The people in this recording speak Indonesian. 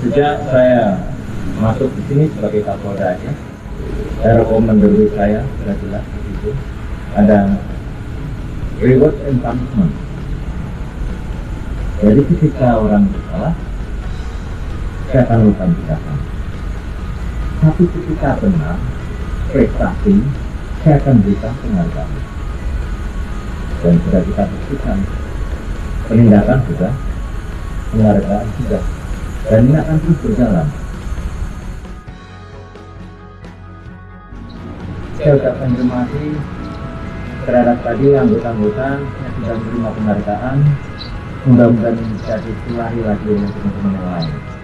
Sejak saya masuk di sini sebagai Kapolda ya, saya rekomendasi saya sudah jelas di situ ada reward and punishment. Jadi ketika orang bersalah, saya akan lakukan tindakan. Tapi ketika benar, prestasi, saya akan berikan penghargaan. Dan sudah kita buktikan, penindakan sudah, penghargaan sudah, dan ini akan terus berjalan. Saya ucapkan terima kasih terhadap tadi anggota-anggota yang sudah menerima penghargaan. Mudah-mudahan bisa ditulari lagi oleh teman-teman yang lain.